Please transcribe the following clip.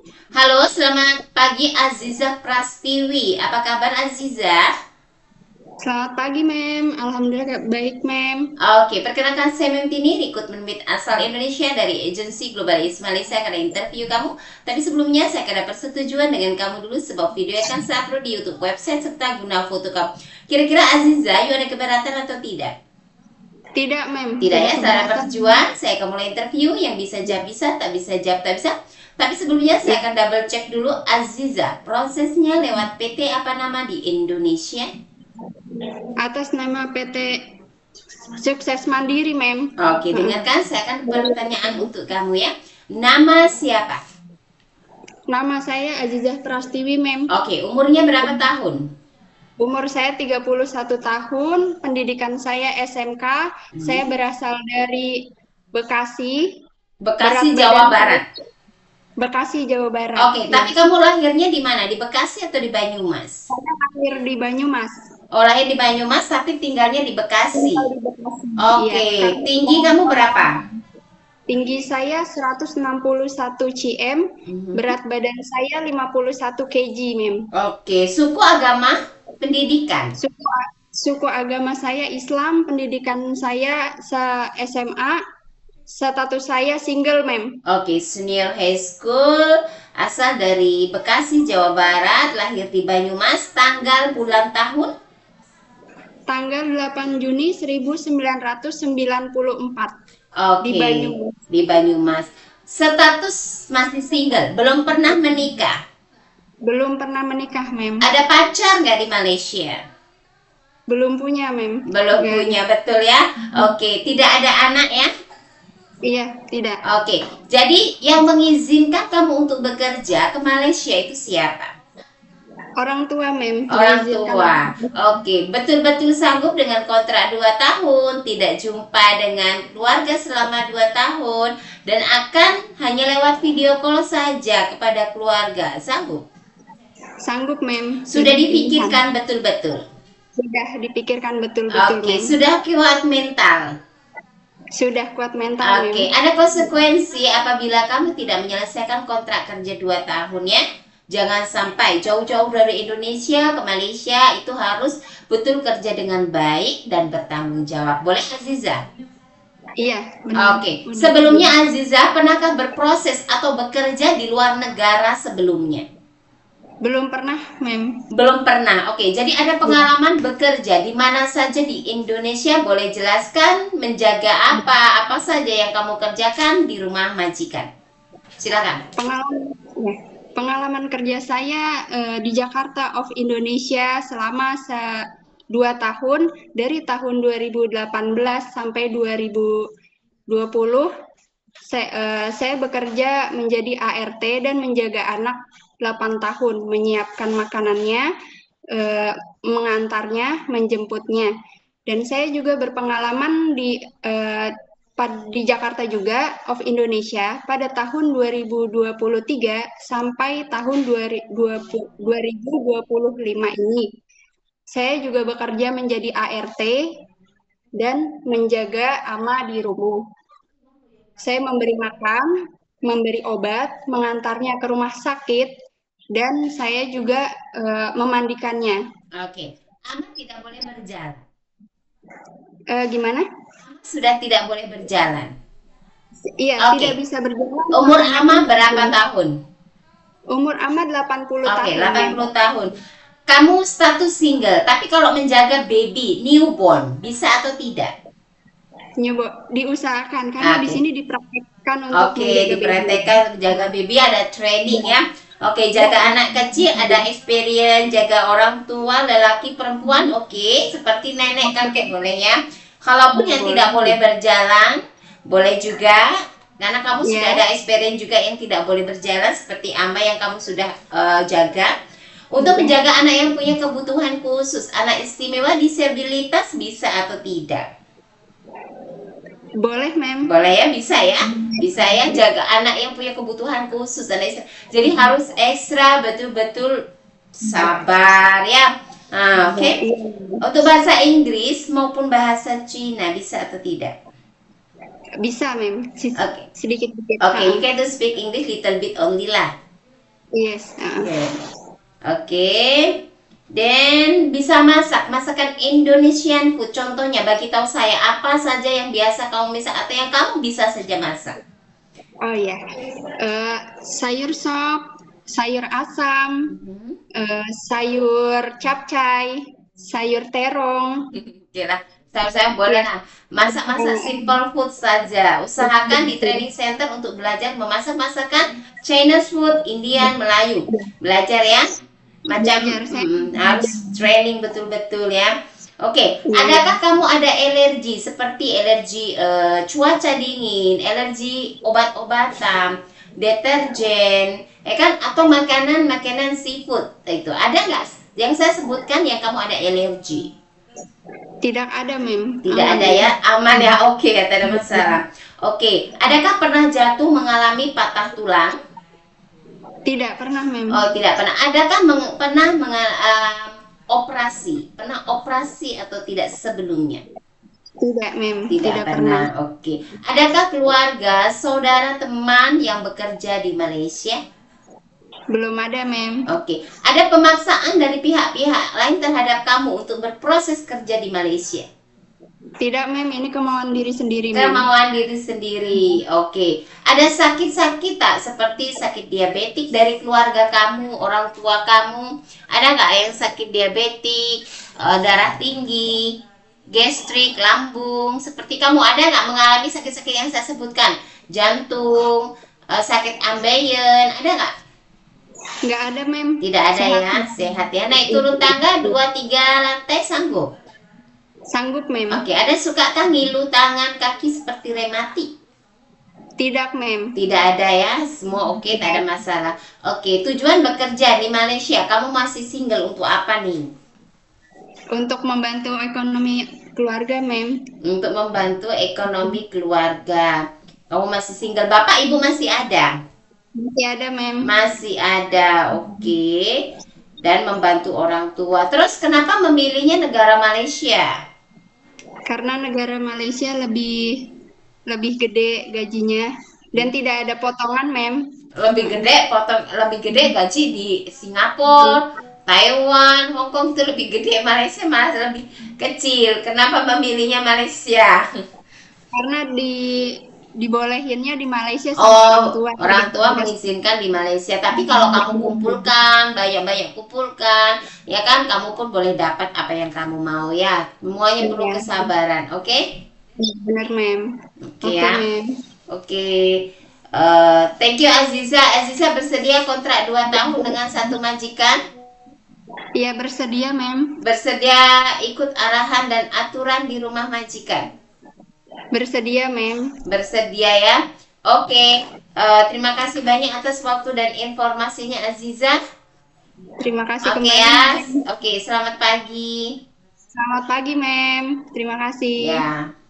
Halo, selamat pagi Aziza Prastiwi. Apa kabar Aziza? Selamat pagi, Mem. Alhamdulillah baik, Mem. Oke, perkenalkan saya Memtini, rekrutmen Meet asal Indonesia dari agensi Globalis Malaysia akan interview kamu. Tapi sebelumnya saya akan dapat persetujuan dengan kamu dulu sebab video akan saya upload di YouTube website serta guna foto kamu. Kira-kira Aziza, you ada keberatan atau tidak? Tidak, Mem. Tidak Tidak ya, secara keberatan. persetujuan saya akan mulai interview yang bisa jawab bisa, tak bisa jawab tak bisa. Tapi sebelumnya Ya, saya akan double check dulu Aziza, prosesnya lewat PT apa nama di Indonesia? atas nama PT Sukses Mandiri, Mem. Oke, dengarkan saya akan pertanyaan untuk kamu ya. Nama siapa? Nama saya Azizah Prastiwi, Mem. Oke, umurnya berapa tahun? Umur saya 31 tahun, pendidikan saya SMK, saya Hmm. berasal dari Bekasi, berat Bekasi, badan Jawa saya Barat. Bekasi, Jawa Barat. Oke, Ya, tapi kamu lahirnya di mana? Di Bekasi atau di Banyumas? saya lahir di Banyumas. Oh, lahir di Banyumas tapi tinggalnya di Bekasi. Tinggal di Bekasi. Iya, Oke, karena tinggi kamu berapa? tinggi saya 161 cm, Mhm. berat badan saya 51 kg, Mem. Oke, suku agama, pendidikan. Suku, suku agama saya Islam, pendidikan saya SMA, status saya single, Mem. Oke, senior high school, asal dari Bekasi, Jawa Barat, lahir di Banyumas, tanggal bulan tahun. Tanggal 8 Juni 1994 di Oke, Banyumas. di Banyumas. Status masih single, belum pernah menikah. Belum pernah menikah, Mem. Ada pacar nggak di Malaysia? Belum punya, Mem. Belum Gak ada. punya, betul ya? Oke, tidak ada anak ya? Iya, tidak. Oke, jadi yang mengizinkan kamu untuk bekerja ke Malaysia itu siapa? Orang tua, Mem, Orang mengizinkan tua. aku. Oke, betul-betul sanggup dengan kontrak 2 tahun, tidak jumpa dengan keluarga selama 2 tahun, dan akan hanya lewat video call saja kepada keluarga. Sanggup? Sanggup, Mem. Sudah Sudah pilihan. dipikirkan betul-betul. Sudah dipikirkan betul-betul, Oke, Mem. sudah kuat mental. Sudah kuat mental, Mem. Oke, ada konsekuensi apabila kamu tidak menyelesaikan kontrak kerja 2 tahun ya. Jangan sampai jauh-jauh dari Indonesia ke Malaysia, itu harus betul kerja dengan baik dan bertanggung jawab. Boleh Aziza? Iya, benar. Oke, Udah. sebelumnya Aziza pernahkah berproses atau bekerja di luar negara sebelumnya? Belum pernah, Mem. Belum pernah. Oke, jadi ada pengalaman bekerja di mana saja di Indonesia? Boleh jelaskan menjaga apa? Apa saja yang kamu kerjakan di rumah majikan? Silakan. Pengalaman, ya. Pengalaman kerja saya di Jakarta of Indonesia selama 2 tahun, dari tahun 2018 sampai 2020. Saya bekerja menjadi ART dan menjaga anak 8 tahun, menyiapkan makanannya, mengantarnya, menjemputnya. Dan saya juga berpengalaman di Jakarta juga of Indonesia pada tahun 2023 sampai tahun 2025 ini. Saya juga bekerja menjadi ART dan menjaga ama di rumah. Saya memberi makan, memberi obat, mengantarnya ke rumah sakit, dan saya juga memandikannya. Oke. Aman tidak boleh berjalan. Gimana? Sudah tidak boleh berjalan. Iya, tidak Oke. bisa berjalan Umur karena ama berapa penyakit. tahun? Umur Ahmad 80 Oke, tahun, delapan Mem. puluh tahun. Kamu status single, tapi kalau menjaga baby, newborn, bisa atau tidak? Nyoba diusahakan karena di Oke. sini dipraktikkan untuk Oke, menjaga baby. diperhatikan jaga baby ada training Ya, ya. Oke, jaga anak kecil ada experience, jaga orang tua lelaki perempuan, oke, seperti nenek kakek boleh ya. Kalaupun ya yang tidak boleh. boleh berjalan, boleh juga karena kamu sudah Ya, ada experience juga yang tidak boleh berjalan seperti ama yang kamu sudah jaga. Untuk ya. menjaga anak yang punya kebutuhan khusus, anak istimewa disabilitas bisa atau tidak? Boleh, Mem. Boleh ya, bisa ya. Bisa ya jaga anak yang punya kebutuhan khusus dan jadi harus ekstra betul-betul sabar ya. Oke. Ya, Okay. iya. Untuk bahasa Inggris maupun bahasa Cina bisa atau tidak? Bisa, Mem. Oke. Okay. Sedikit-sedikit. Oke, okay, you can to speak English little bit only lah. Yes. Oke. Oke. Dan bisa masak masakan Indonesian food. Contohnya bagi tahu saya apa saja yang biasa kamu masak atau yang kamu bisa saja masak. Oh ya, sayur sop, sayur asam, Mhm. sayur capcay, sayur terong. Oke lah, saya boleh Ya, lah. Masak-masak simple food saja. Usahakan di training center untuk belajar memasak masakan Chinese food, Indian, Melayu. Belajar ya. Macam belajar saya. harus training betul-betul ya. Oke, Iya, iya. adakah kamu ada alergi seperti alergi cuaca dingin, alergi obat-obatan, deterjen, ya kan? Atau makanan-makanan seafood itu ada nggak? Yang saya sebutkan yang kamu ada alergi? Tidak ada, Mem. Tidak Aman, ada Mem. ya, aman ya, oke, tidak ada masalah. Oke, adakah pernah jatuh mengalami patah tulang? Tidak pernah, Mem. Oh, tidak pernah. Adakah pernah operasi? Pernah operasi atau tidak sebelumnya? Tidak, Mem. Tidak Tidak pernah. pernah. Oke. Adakah keluarga, saudara, teman yang bekerja di Malaysia? Belum ada, Mem. Oke. Ada pemaksaan dari pihak-pihak lain terhadap kamu untuk berproses kerja di Malaysia? Tidak, Mem. Ini kemauan diri sendiri, Mem. Kemauan diri sendiri. Oke. Ada sakit-sakit tak seperti sakit diabetik dari keluarga kamu, orang tua kamu? Ada nggak yang sakit diabetik, darah tinggi, gastrik, lambung? Seperti kamu ada nggak mengalami sakit-sakit yang saya sebutkan? Jantung, sakit ambeien, ada nggak? Nggak ada, Mem. Tidak ada Sehat, ya, Mem. sehat ya. Naik turun tangga 2-3 lantai sanggup. Sanggup, Mem. Oke, ada sukakah ngilu tangan kaki seperti rematik? Tidak, Mem. Tidak ada ya, semua oke, tak ada masalah. Oke, tujuan bekerja di Malaysia, kamu masih single untuk apa nih? Untuk membantu ekonomi keluarga, Mem. Untuk membantu ekonomi keluarga. Kamu masih single, bapak ibu masih ada? Masih ada, Mem. Masih ada, oke. Dan membantu orang tua. Terus kenapa memilihnya negara Malaysia? Karena negara Malaysia lebih gede gajinya dan tidak ada potongan, Mem. Lebih gede gaji di Singapura, Taiwan, Hong Kong itu lebih gede, Malaysia malah lebih kecil. Kenapa memilihnya Malaysia? Karena dibolehinnya di Malaysia sama orang Oh, tua. orang tua mengizinkan di Malaysia. Tapi kalau kamu kumpulkan, banyak-banyak kumpulkan, ya kan kamu pun boleh dapat apa yang kamu mau ya. Semuanya perlu Iya, kesabaran, oke? benar, Mem. Oke Oke, ya. Mem. Oke. Thank you Aziza. Aziza bersedia kontrak 2 tahun dengan satu majikan? Iya, bersedia, Mem. Bersedia ikut arahan dan aturan di rumah majikan? Bersedia, Mem. Bersedia ya. Oke. Terima kasih banyak atas waktu dan informasinya Aziza. Terima kasih Oke kembali, ya. Mem. Oke, selamat pagi. Selamat pagi, Mem. Terima kasih. Ya.